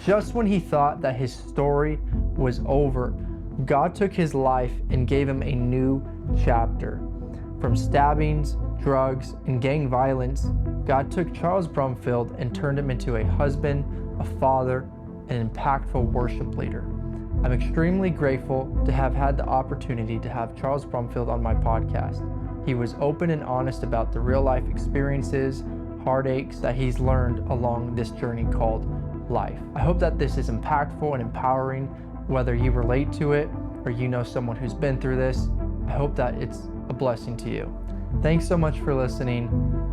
Just when he thought that his story was over, God took his life and gave him a new chapter. From stabbings, drugs, and gang violence, God took Charles Brumfield and turned him into a husband, a father, and an impactful worship leader. I'm extremely grateful to have had the opportunity to have Charles Brumfield on my podcast. He was open and honest about the real life experiences, heartaches that he's learned along this journey called life. I hope that this is impactful and empowering, whether you relate to it or you know someone who's been through this. I hope that it's a blessing to you. Thanks so much for listening.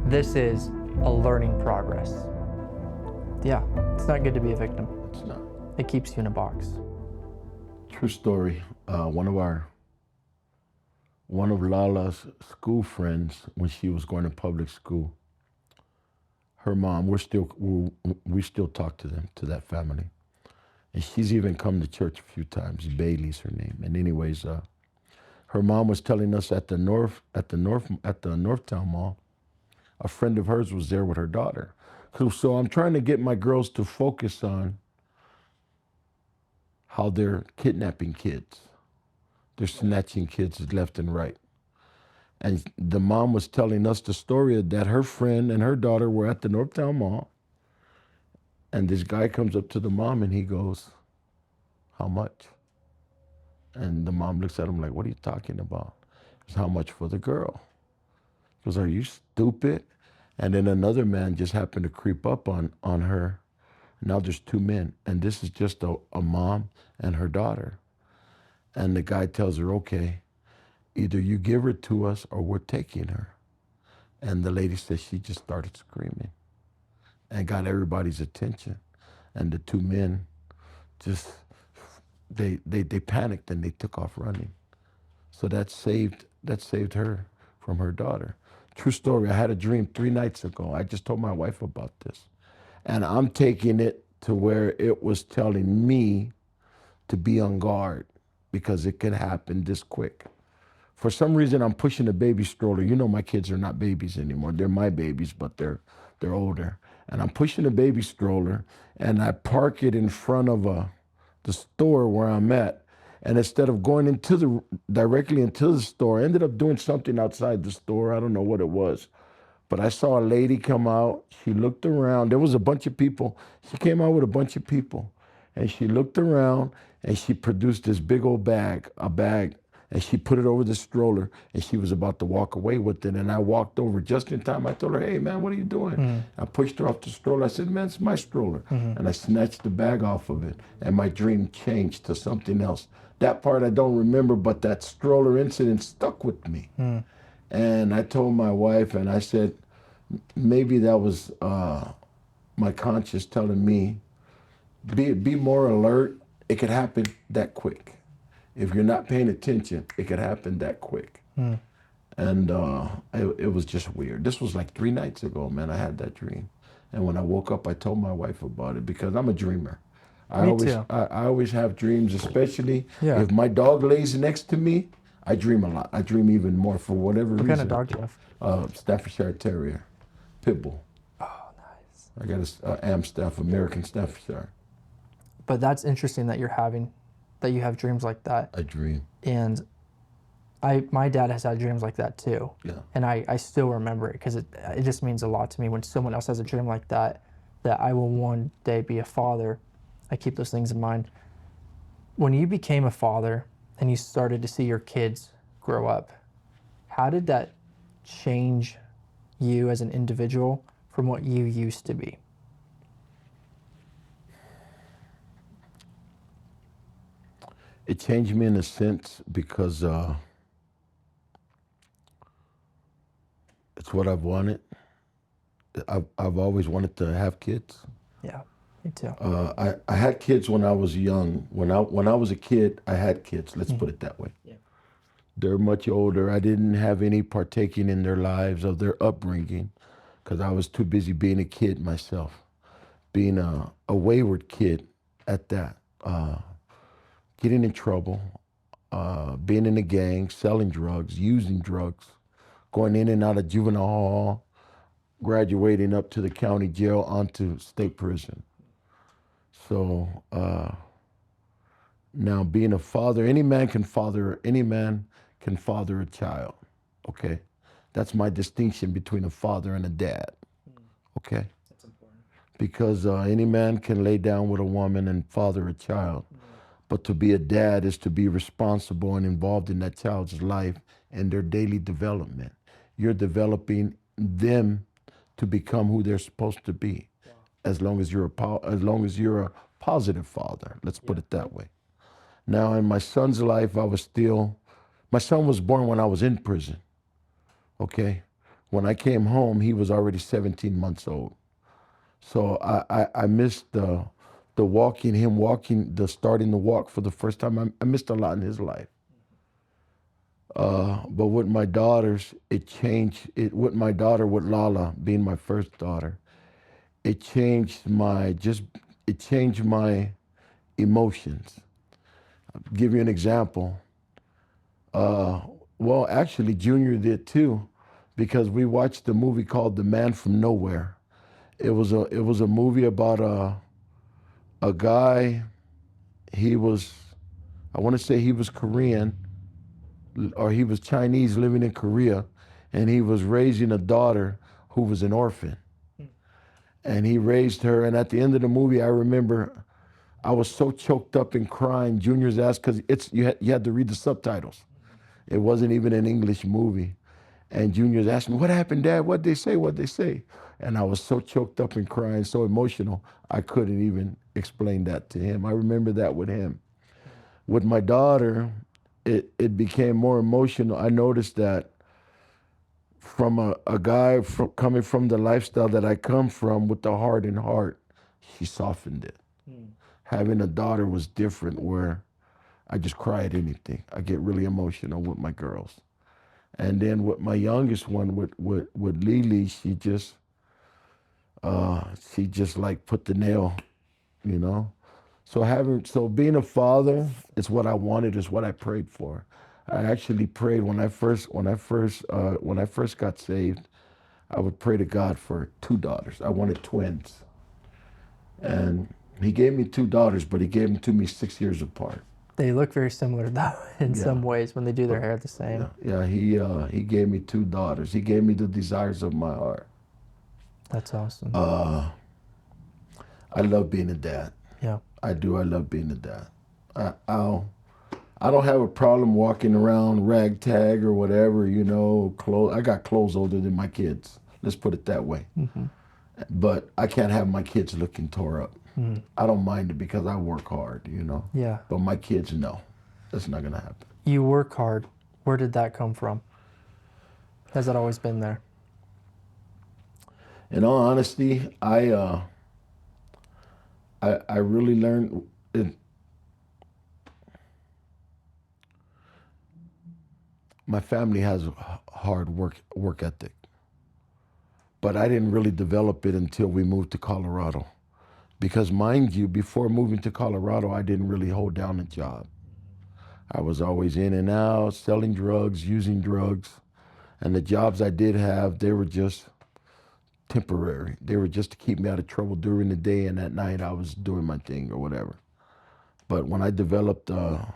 This is a learning progress. Yeah, it's not good to be a victim. It's not. It keeps you in a box. True story. One of Lala's school friends, when she was going to public school, her mom, we still talk to them, to that family. And she's even come to church a few times. Bailey's her name. And anyways, her mom was telling us at the Northtown Mall, a friend of hers was there with her daughter. So I'm trying to get my girls to focus on how they're kidnapping kids. They're snatching kids left and right. And the mom was telling us the story that her friend and her daughter were at the Northtown Mall. And this guy comes up to the mom and he goes, "How much?" And the mom looks at him like, "What are you talking about?" He goes, "How much for the girl?" He goes, "Are you stupid?" And then another man just happened to creep up on her. Now there's two men. And this is just a mom and her daughter. And the guy tells her, "Okay, either you give her to us or we're taking her." And the lady says she just started screaming and got everybody's attention. And the two men just, they panicked and they took off running. So that saved her from her daughter. True story, I had a dream 3 nights ago. I just told my wife about this. And I'm taking it to where it was telling me to be on guard because it could happen this quick. For some reason, I'm pushing a baby stroller. You know, my kids are not babies anymore. They're my babies, but they're older. And I'm pushing a baby stroller, and I park it in front of the store where I'm at. And instead of going directly into the store, I ended up doing something outside the store. I don't know what it was. But I saw a lady come out. She looked around. There was a bunch of people. She came out with a bunch of people. And she looked around, and she produced this big old bag, and she put it over the stroller, and she was about to walk away with it. And I walked over just in time. I told her, "Hey, man, what are you doing?" Mm-hmm. I pushed her off the stroller. I said, "Man, it's my stroller." Mm-hmm. And I snatched the bag off of it, and my dream changed to something else. That part I don't remember, but that stroller incident stuck with me. Mm. And I told my wife, and I said, maybe that was my conscience telling me, be more alert. It could happen that quick. If you're not paying attention, it could happen that quick. Mm. And it was just weird. This was like 3 nights ago, man, I had that dream. And when I woke up, I told my wife about it because I'm a dreamer. I always have dreams, especially if my dog lays next to me. I dream a lot. I dream even more for whatever reason. What kind of dog do you have? Staffordshire Terrier, pit bull. Oh, nice. I got a Amstaff, American Staffordshire. But that's interesting that you have dreams like that. I dream. And my dad has had dreams like that too. Yeah. And I still remember it because it just means a lot to me when someone else has a dream like that I will one day be a father. I keep those things in mind. When you became a father and you started to see your kids grow up, how did that change you as an individual from what you used to be? It changed me in a sense because it's what I've wanted. I've always wanted to have kids. Yeah, me too. I had kids when I was young. When I was a kid, I had kids. Let's put it that way. Yeah. They're much older. I didn't have any partaking in their lives, of their upbringing, because I was too busy being a kid myself, being a wayward kid at that, getting in trouble, being in a gang, selling drugs, using drugs, going in and out of juvenile hall, graduating up to the county jail onto state prison. So now being a father, any man can father a child. Okay? That's my distinction between a father and a dad. Okay? That's important. Because any man can lay down with a woman and father a child. But to be a dad is to be responsible and involved in that child's life and their daily development. You're developing them to become who they're supposed to be. Wow. As long as you're a positive father. Let's put it that way. Now, in my son's life, my son was born when I was in prison. Okay? When I came home, he was already 17 months old. So I missed the starting to walk for the first time. I missed a lot in his life. But with my daughters, it changed. With my daughter, with Lala being my first daughter, it changed my emotions. I'll give you an example. Well, actually, Junior did too, because we watched a movie called The Man from Nowhere. It was a movie about a guy. I want to say he was Korean, or he was Chinese living in Korea, and he was raising a daughter who was an orphan. And he raised her, and at the end of the movie, I remember I was so choked up and crying. Junior's asked, because you had to read the subtitles. It wasn't even an English movie. And Junior's asked me, "What happened, Dad? What'd they say? What'd they say?" And I was so choked up and crying, so emotional, I couldn't even explain that to him. I remember that with him. With my daughter, it became more emotional. I noticed that from a guy coming from the lifestyle that I come from with the heart and heart, she softened it. Having a daughter was different, where I just cry at anything. I get really emotional with my girls. And then with my youngest one, with Lily, she just like put the nail, you know. So being a father is what I wanted, is what I prayed for. I actually prayed when I first got saved. I would pray to God for 2 daughters. I wanted twins, and He gave me 2 daughters, but He gave them to me 6 years apart. They look very similar though in some ways when they do their hair the same. Yeah. He gave me 2 daughters. He gave me the desires of my heart. That's awesome. I love being a dad. Yeah. I do. I love being a dad. I don't have a problem walking around ragtag or whatever, you know, clothes. I got clothes older than my kids. Let's put it that way. But I can't have my kids looking tore up. I don't mind it because I work hard, you know. Yeah. But my kids, no. That's not going to happen. You work hard. Where did that come from? Has that always been there? In all honesty, I really learned it. My family has a hard work ethic, but I didn't really develop it until we moved to Colorado. Because mind you, before moving to Colorado, I didn't really hold down a job. I was always in and out, selling drugs, using drugs. And the jobs I did have, they were just temporary. They were just to keep me out of trouble during the day, and at night I was doing my thing or whatever. But when I developed a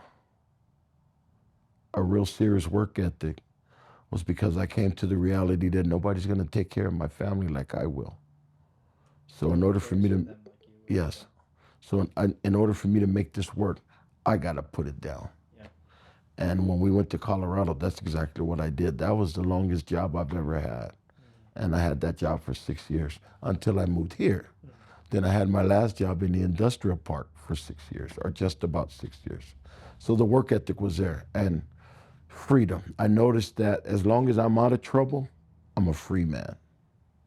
real serious work ethic, was because I came to the reality that nobody's going to take care of my family like I will. So in order for me to, yes. So in order for me to make this work, I got to put it down. Yeah. And when we went to Colorado, that's exactly what I did. That was the longest job I've ever had. And I had that job for 6 years until I moved here. Then I had my last job in the industrial park for 6 years, or just about 6 years. So the work ethic was there, and freedom. I noticed that as long as I'm out of trouble, I'm a free man.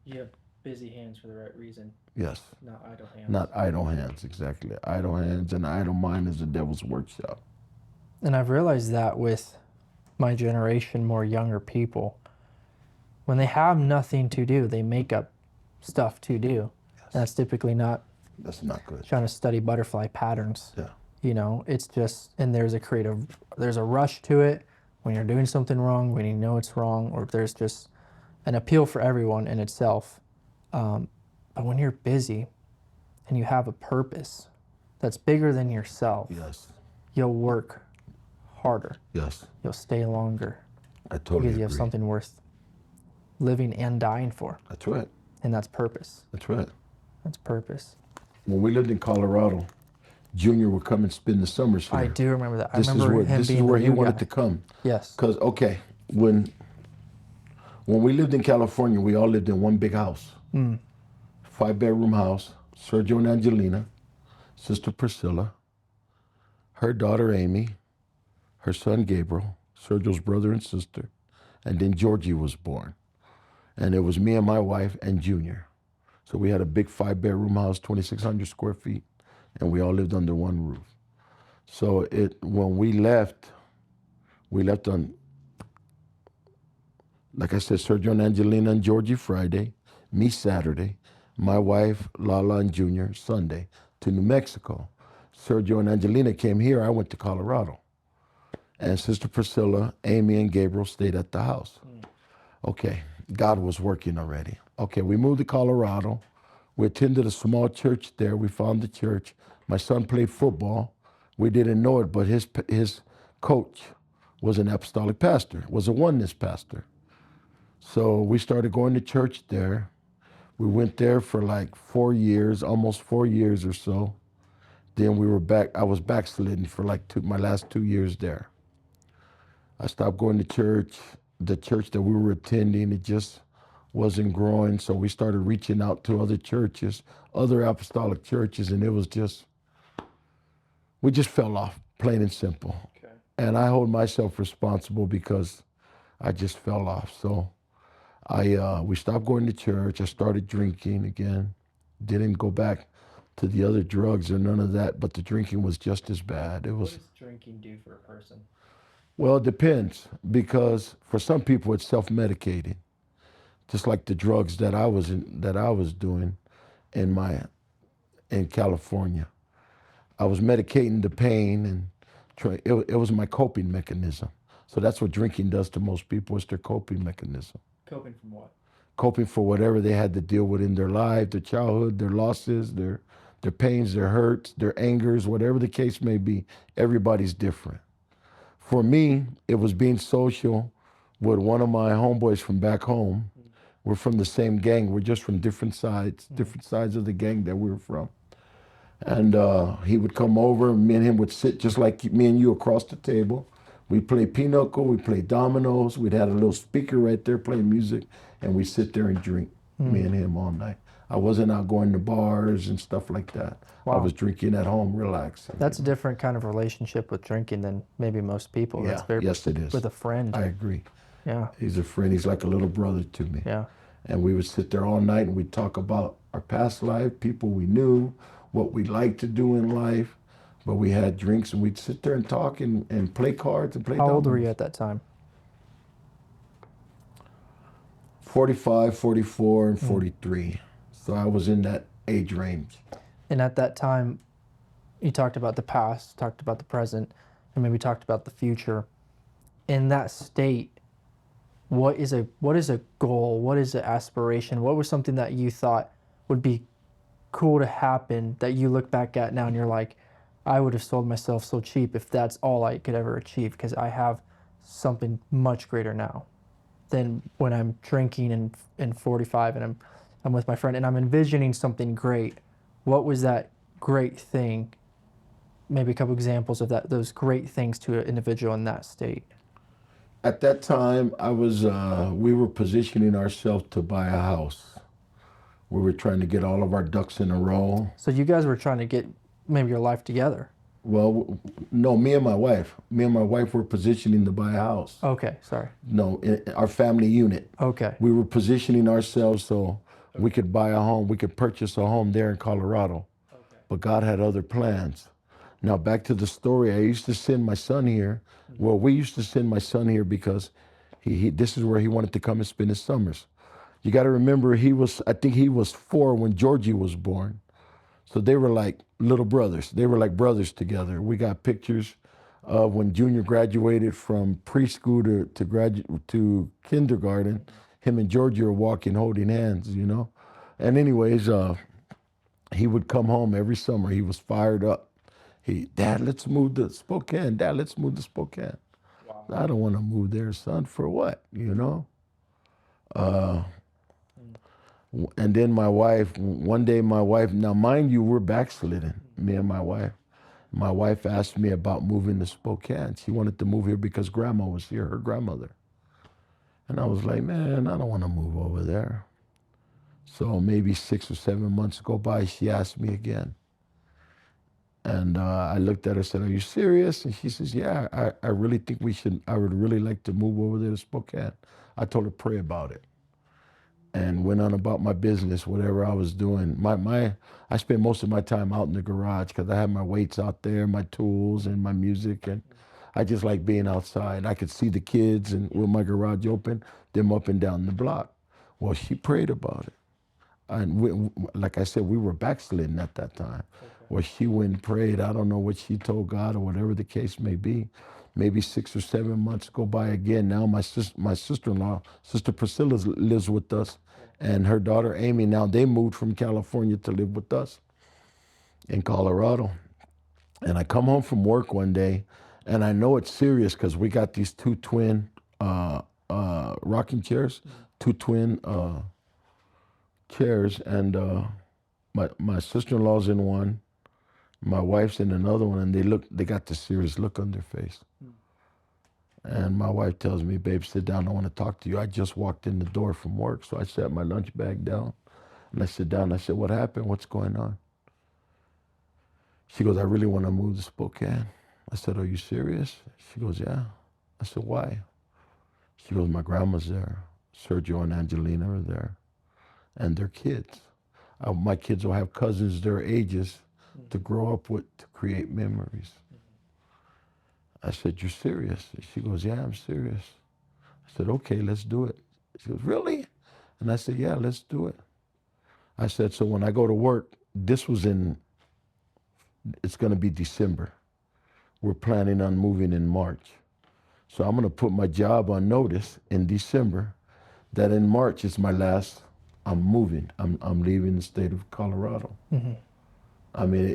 You have busy hands for the right reason. Yes. Not idle hands. Not idle hands, exactly. Idle hands and idle mind is the devil's workshop. And I've realized that with my generation, more younger people, when they have nothing to do, they make up stuff to do. Yes. And that's typically not. That's not good. Trying to study butterfly patterns. Yeah. You know, it's just, and there's a rush to it when you're doing something wrong, when you know it's wrong, or there's just an appeal for everyone in itself. But when you're busy and you have a purpose, that's bigger than yourself, Yes. you'll work harder. Yes. You'll stay longer I totally because you have agree. something worth living and dying for. That's right. And that's purpose. That's right. That's purpose. When we lived in Colorado, Junior would come and spend the summers here. I do remember that. This I is remember where him this is being where the he new wanted guy. to come. Yes. Cause okay, when we lived in California, we all lived in one big house, 5-bedroom house. Sergio and Angelina, Sister Priscilla, her daughter Amy, her son Gabriel, Sergio's brother and sister, and then Georgie was born, and it was me and my wife and Junior. So we had a big 5-bedroom house, 2,600 square feet, and we all lived under one roof. So when we left on, like I said, Sergio and Angelina and Georgie Friday, me Saturday, my wife Lala and Junior Sunday to New Mexico. Sergio and Angelina came here. I went to Colorado, and Sister Priscilla, Amy, and Gabriel stayed at the house. Okay, God was working already. Okay, we moved to Colorado. We attended a small church there. We found the church. My son played football. We didn't know it, but his coach was an apostolic pastor, was a oneness pastor. So we started going to church there. We went there for like 4 years, almost 4 years or so. Then we were back. I was backslidden for like my last 2 years there. I stopped going to church. The church that we were attending, it just wasn't growing. So we started reaching out to other churches, other apostolic churches, and it was just, we just fell off, plain and simple. Okay. And I hold myself responsible because I just fell off. So we stopped going to church. I started drinking again. Didn't go back to the other drugs or none of that, but the drinking was just as bad. It was. What does drinking do for a person? Well, it depends, because for some people it's self-medicating, just like the drugs that I was doing in California. I was medicating the pain, and it was my coping mechanism. So that's what drinking does to most people. It's their coping mechanism. Coping from what? Coping for whatever they had to deal with in their life, their childhood, their losses, their pains, their hurts, their angers, whatever the case may be. Everybody's different. For me, it was being social with one of my homeboys from back home. We're from the same gang. We're just from different sides of the gang that we were from. And he would come over, and me and him would sit just like me and you across the table. We'd play pinochle, we'd play dominoes. We'd have a little speaker right there playing music, and we'd sit there and drink, me and him all night. I wasn't out going to bars and stuff like that. Wow. I was drinking at home, relaxing. That's a different kind of relationship with drinking than maybe most people. Yeah, That's very, yes it is. with a friend. I agree. Yeah. He's a friend. He's like a little brother to me. Yeah. And we would sit there all night and we'd talk about our past life, people we knew, what we liked to do in life. But we had drinks and we'd sit there and talk and play cards and play How old dominoes. were you at that time? 45, 44, and 43. So I was in that age range. And at that time, you talked about the past, talked about the present, and maybe talked about the future. In that state, what is a goal? What is an aspiration? What was something that you thought would be cool to happen that you look back at now and you're like, I would have sold myself so cheap if that's all I could ever achieve, because I have something much greater now than when I'm drinking and 45 and I'm with my friend and I'm envisioning something great. What was that great thing? Maybe a couple examples of those great things to an individual in that state. At that time, we were positioning ourselves to buy a house. We were trying to get all of our ducks in a row. So you guys were trying to get maybe your life together. Well, no, me and my wife were positioning to buy a house. Okay, sorry. No, our family unit. Okay. We were positioning ourselves so we could buy a home. We could purchase a home there in Colorado. Okay. But God had other plans. Now back to the story. I used to send my son here. Well, we used to send my son here because this is where he wanted to come and spend his summers. You got to remember, I think he was 4 when Georgie was born. So they were like little brothers. They were like brothers together. We got pictures of when Junior graduated from preschool to kindergarten. Him and Georgie are walking, holding hands, you know. And anyways, he would come home every summer. He was fired up. Dad, let's move to Spokane. Dad, let's move to Spokane. Wow. I don't want to move there, son. For what? You know? Uh, and then my wife, one day my wife, now mind you, we're backslidden, me and my wife. My wife asked me about moving to Spokane. She wanted to move here because grandma was here, her grandmother. And I was like, man, I don't want to move over there. So maybe 6 or 7 months go by, she asked me again. And I looked at her and said, are you serious? And she says, yeah, I really think I would really like to move over there to Spokane. I told her, pray about it. And went on about my business, whatever I was doing. I spent most of my time out in the garage because I had my weights out there, my tools and my music, and I just like being outside. I could see the kids and with my garage open, them up and down the block. Well, she prayed about it. And like I said, we were backslidden at that time. Okay. Well, she went and prayed. I don't know what she told God or whatever the case may be. Maybe 6 or 7 months go by again. Now my sister-in-law, Sister Priscilla, lives with us, and her daughter Amy. Now they moved from California to live with us in Colorado. And I come home from work one day, and I know it's serious because we got these two twin rocking chairs, two twin chairs, and my sister-in-law's in one, my wife's in another one, and they got this serious look on their face. And my wife tells me, babe, sit down, I want to talk to you. I just walked in the door from work, so I sat my lunch bag down, and I sit down, I said, what happened? What's going on? She goes, I really want to move to Spokane. I said, are you serious? She goes, yeah. I said, why? She goes, my grandma's there. Sergio and Angelina are there. And their kids. My kids will have cousins their ages to grow up with, to create memories. I said, you're serious? She goes, yeah, I'm serious. I said, okay, let's do it. She goes, really? And I said, yeah, let's do it. I said, so when I go to work, it's going to be December. We're planning on moving in March. So I'm going to put my job on notice in December that in March is my last. I'm moving. I'm leaving the state of Colorado. Mm-hmm. I mean,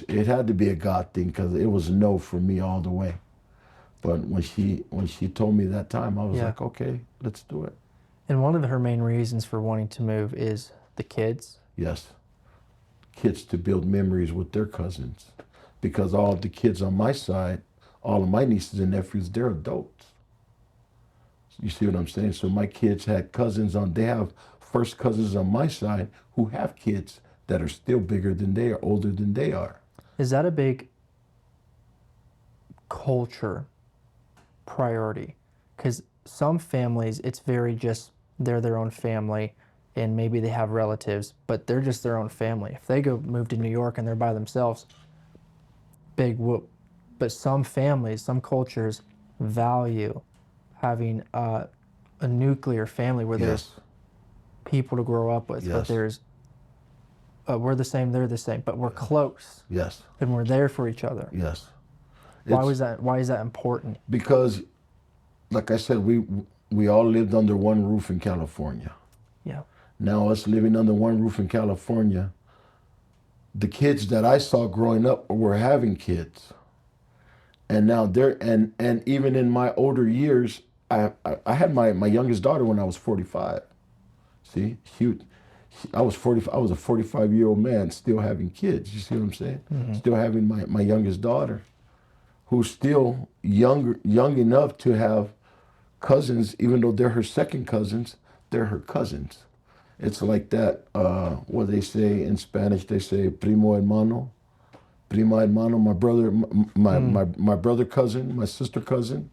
it had to be a God thing because it was no for me all the way. But when she told me that time, I was like, okay, let's do it. And one of her main reasons for wanting to move is the kids. Yes. Kids to build memories with their cousins. Because all of the kids on my side, all of my nieces and nephews, they're adults. You see what I'm saying? So my kids had they have first cousins on my side who have kids that are still bigger than they are, older than they are. Is that a big culture priority? Because some families, it's very just, they're their own family and maybe they have relatives, but they're just their own family. If they go move to New York and they're by themselves, big whoop. But some families, some cultures value having a nuclear family where there's people to grow up with, but there's we're the same, they're the same, but we're close. Yes. And we're there for each other. Yes. Why is that important? Because, like I said, we all lived under one roof in California. Yeah. Now us living under one roof in California, the kids that I saw growing up were having kids. And now and even in my older years, I had my youngest daughter when I was 45. See, I was 40. I was a 45-year-old man still having kids. You see what I'm saying? Mm-hmm. Still having my youngest daughter, who's still young enough to have cousins, even though they're her second cousins. They're her cousins. It's like that. What they say in Spanish, they say primo hermano. Prima hermano, my brother, my brother cousin, my sister cousin,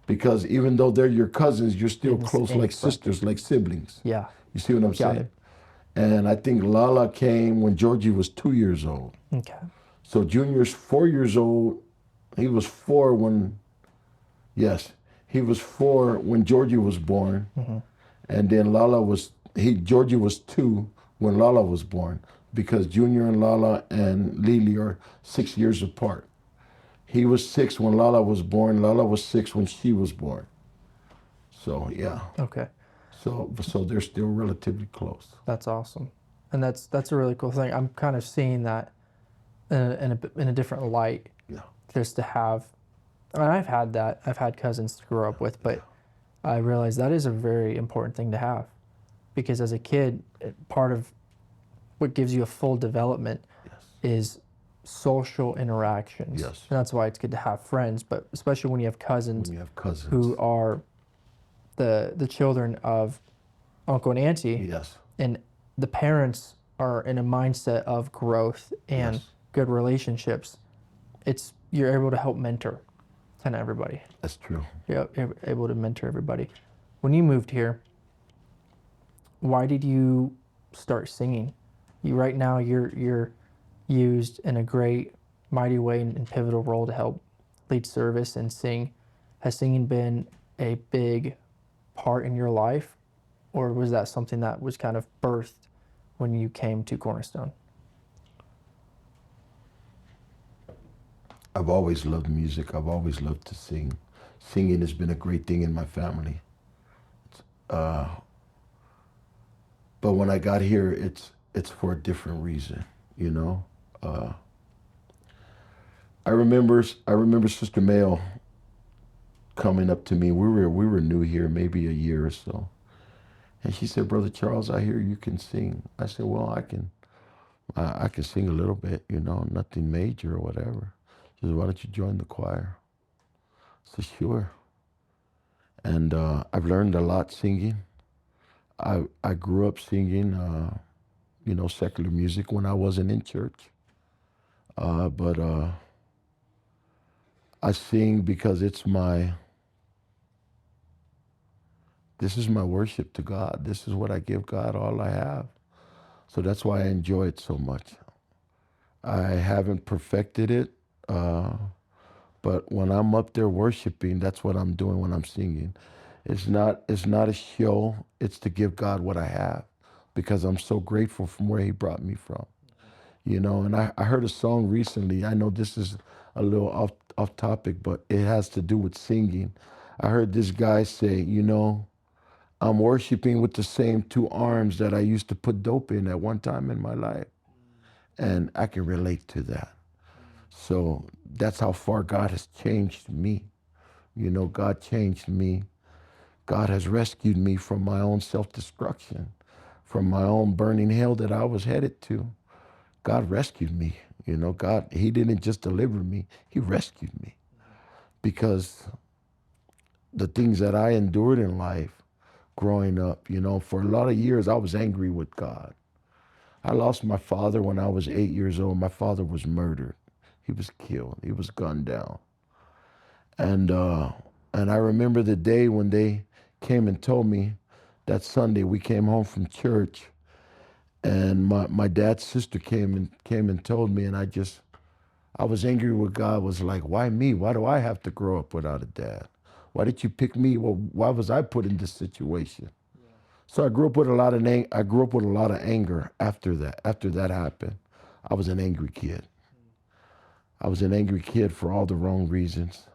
because even though they're your cousins, you're still close like sisters, like siblings. Yeah. You see what I'm saying? And I think Lala came when Georgie was 2 years old. Okay. So Junior's 4 years old. He was 4 when Georgie was born. Mm-hmm. And then Georgie was 2 when Lala was born, because Junior and Lala and Lily are 6 years apart. He was 6 when Lala was born. Lala was 6 when she was born. So, yeah. Okay. So they're still relatively close. That's awesome. And that's a really cool thing. I'm kind of seeing that in a different light, Yeah. just to have. And I've had that. I've had cousins to grow up with, but I realize that is a very important thing to have, because as a kid, part of what gives you a full development Yes. is social interactions. Yes. And that's why it's good to have friends, but especially when you have cousins, When you have cousins. who are the children of uncle and auntie, Yes. and the parents are in a mindset of growth and Yes. good relationships. You're able to help mentor kind of everybody. That's true. You're able to mentor everybody. When you moved here, why did you start singing? Right now you're used in a great, mighty way and pivotal role to help lead service and sing. Has singing been a big part in your life, or was that something that was kind of birthed when you came to Cornerstone? I've always loved music. I've always loved to sing. Singing has been a great thing in my family. But when I got here, it's for a different reason, you know. I remember Sister Mail coming up to me. We were new here, maybe a year or so, and she said, "Brother Charles, I hear you can sing." I said, "Well, I can sing a little bit, you know, nothing major or whatever." She said, "Why don't you join the choir?" I said, "Sure." And I've learned a lot singing. I grew up singing, you know, secular music when I wasn't in church. But I sing because this is my worship to God. This is what I give God, all I have. So that's why I enjoy it so much. I haven't perfected it, but when I'm up there worshiping, that's what I'm doing when I'm singing. It's not a show. It's to give God what I have, because I'm so grateful from where He brought me from. You know, and I heard a song recently. I know this is a little off topic, but it has to do with singing. I heard this guy say, you know, I'm worshiping with the same two arms that I used to put dope in at one time in my life. And I can relate to that. So that's how far God has changed me. You know, God changed me. God has rescued me from my own self-destruction, from my own burning hell that I was headed to. God rescued me. You know, God, He didn't just deliver me, He rescued me. Because the things that I endured in life growing up, you know, for a lot of years, I was angry with God. I lost my father when I was 8 years old. My father was murdered. He was killed. He was gunned down. And I remember the day when they came and told me that Sunday. We came home from church, and my dad's sister came and told me, and I was angry with God. Was like, why me? Why do I have to grow up without a dad? Why did you pick me? Well, why was I put in this situation? So I grew up with a lot of anger after that. After that happened, I was an angry kid. I was an angry kid for all the wrong reasons.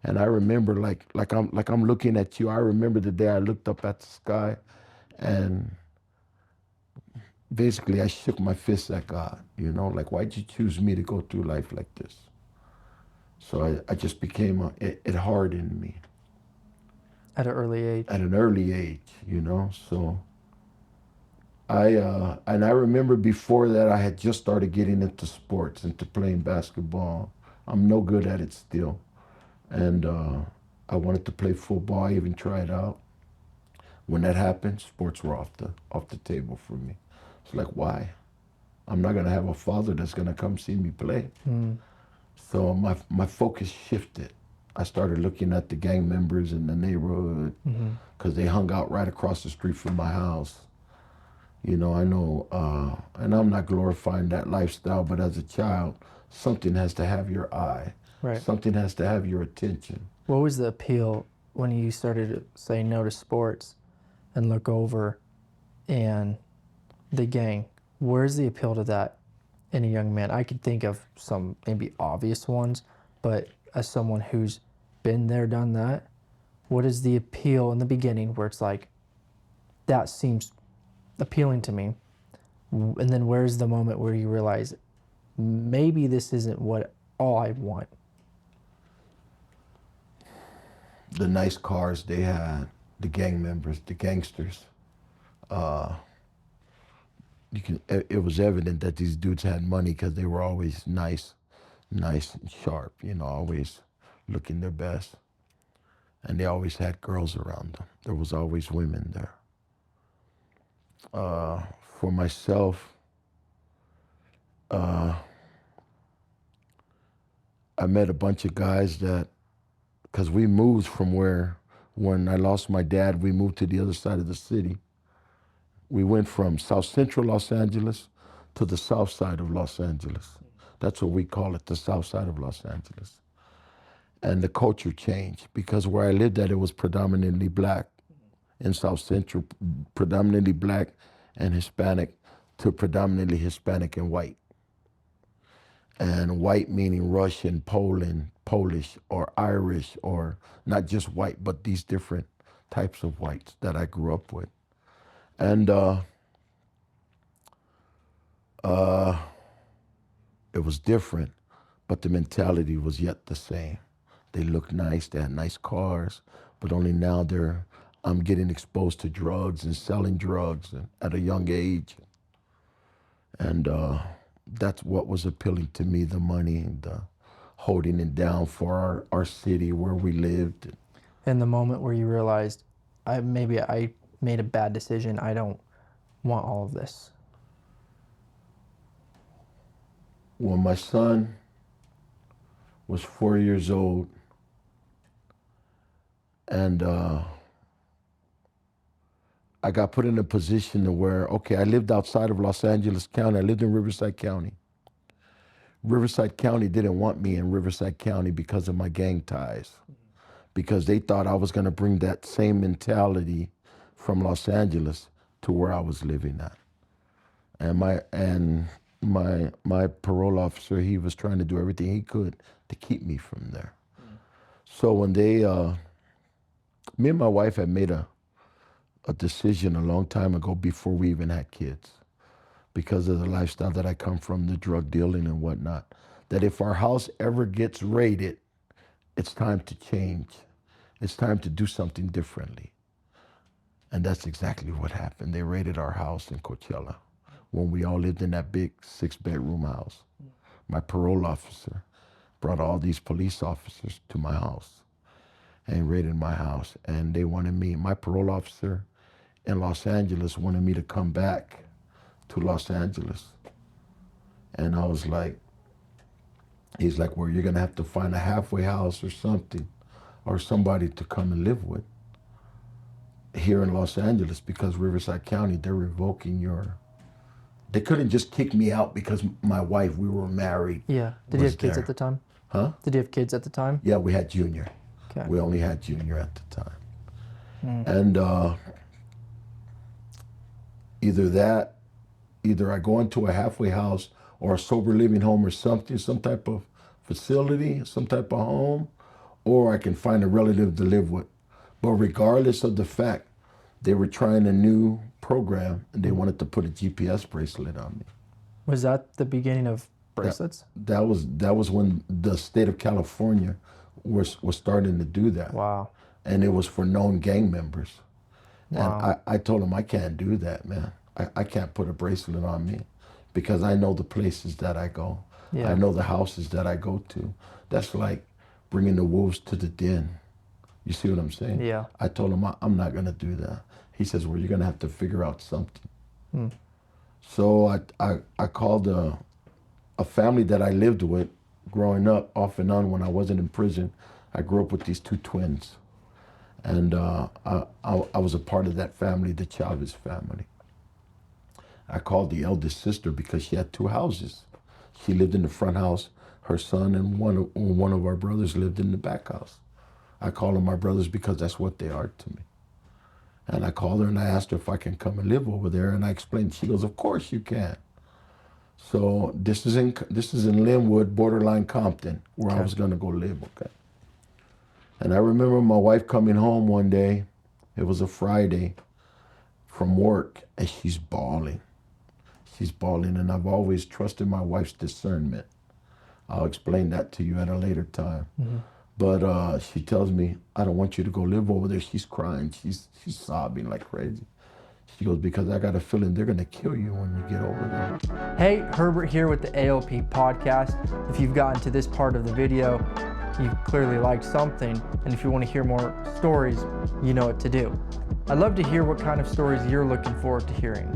And I remember, like I'm looking at you. I remember the day I looked up at the sky, and basically I shook my fist at God. You know, like, why'd you choose me to go through life like this? So I just became it hardened me At an early age. at an early age. You know, so. And I remember before that I had just started getting into sports, into playing basketball. I'm no good at it still, and I wanted to play football. I even tried out. When that happened, sports were off the table for me. It's like, why? I'm not gonna have a father that's gonna come see me play. So my focus shifted. I started looking at the gang members in the neighborhood, because they hung out right across the street from my house. You know, I know, and I'm not glorifying that lifestyle, but as a child, something has to have your eye. Right. Something has to have your attention. What was the appeal when you started to say no to sports and look over and the gang? Where's the appeal to that in a young man? I could think of some maybe obvious ones, but as someone who's been there, done that, what is the appeal in the beginning where it's like, that seems appealing to me? And then where's the moment where you realize maybe this isn't what all I want? The nice cars they had, the gang members, the gangsters. It was evident that these dudes had money because they were always nice and sharp, always looking their best. And they always had girls around them. There was always women there. For myself, I met a bunch of guys that, because we moved from when I lost my dad, we moved to the other side of the city. We went from South Central Los Angeles to the South Side of Los Angeles. That's what we call it, the South Side of Los Angeles. And the culture changed because where I lived at, it was predominantly black. In South Central, predominantly black and Hispanic, to predominantly Hispanic and white. And white meaning Russian, Poland, Polish, or Irish, or not just white, but these different types of whites that I grew up with. And it was different, but the mentality was yet the same. They looked nice, they had nice cars, but only now I'm getting exposed to drugs and selling drugs at a young age. And that's what was appealing to me, the money and the holding it down for our city where we lived. And the moment where you realized, maybe I made a bad decision, I don't want all of this. When my son was 4 years old, and I got put in a position to where, okay, I lived outside of Los Angeles County. I lived in Riverside County. Riverside County didn't want me in Riverside County because of my gang ties, because they thought I was going to bring that same mentality from Los Angeles to where I was living at. And my parole officer, he was trying to do everything he could to keep me from there. So when me and my wife had made a decision a long time ago before we even had kids, because of the lifestyle that I come from, the drug dealing and whatnot, that if our house ever gets raided, it's time to change. It's time to do something differently. And that's exactly what happened. They raided our house in Coachella when we all lived in that big 6-bedroom house. My parole officer brought all these police officers to my house and raided my house. And they wanted me, my parole officer in Los Angeles wanted me to come back to Los Angeles. And I was like, he's like, well, you're gonna have to find a halfway house or something, or somebody to come and live with here in Los Angeles, because Riverside County, they're revoking they couldn't just kick me out because my wife, we were married. Yeah. Did you have kids at the time? Huh? Did you have kids at the time? Yeah, we had Junior. Okay. We only had Junior at the time. And either I go into a halfway house or a sober living home or something, some type of facility, some type of home, or I can find a relative to live with. But regardless of the fact, they were trying a new program and they wanted to put a GPS bracelet on me. Was that the beginning of bracelets? That was when the state of California was starting to do that. Wow. And it was for known gang members. Wow. And I told them, I can't do that, man. I can't put a bracelet on me because I know the places that I go. Yeah. I know the houses that I go to. That's like bringing the wolves to the den. You see what I'm saying? Yeah. I told him, I'm not going to do that. He says, well, you're going to have to figure out something. So I called a family that I lived with growing up off and on when I wasn't in prison. I grew up with these two twins. And I was a part of that family, the Chavez family. I called the eldest sister because she had two houses. She lived in the front house. Her son and one of our brothers lived in the back house. I call them my brothers because that's what they are to me. And I called her and I asked her if I can come and live over there. And I explained. She goes, of course you can. So this is in Linwood, borderline Compton, where I was going to go live. Okay. And I remember my wife coming home one day. It was a Friday from work, and she's bawling. She's bawling, and I've always trusted my wife's discernment. I'll explain that to you at a later time. But she tells me, I don't want you to go live over there. She's crying. She's sobbing like crazy. She goes, because I got a feeling they're going to kill you when you get over there. Hey, Herbert here with the ALP podcast. If you've gotten to this part of the video, you clearly liked something. And if you want to hear more stories, you know what to do. I'd love to hear what kind of stories you're looking forward to hearing.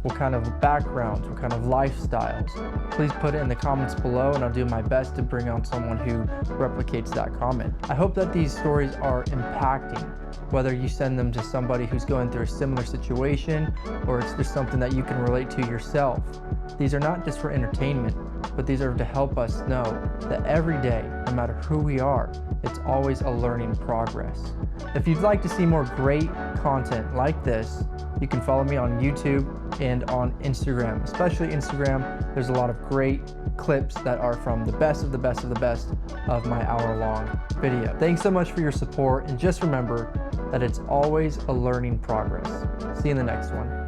What kind of backgrounds, what kind of lifestyles. Please put it in the comments below and I'll do my best to bring on someone who replicates that comment. I hope that these stories are impacting, whether you send them to somebody who's going through a similar situation or it's just something that you can relate to yourself. These are not just for entertainment, but these are to help us know that every day, no matter who we are, it's always a learning progress. If you'd like to see more great content like this, you can follow me on YouTube and on Instagram, especially Instagram. There's a lot of great clips that are from the best of the best of the best of my hour-long video. Thanks so much for your support, and just remember that it's always a learning progress. See you in the next one.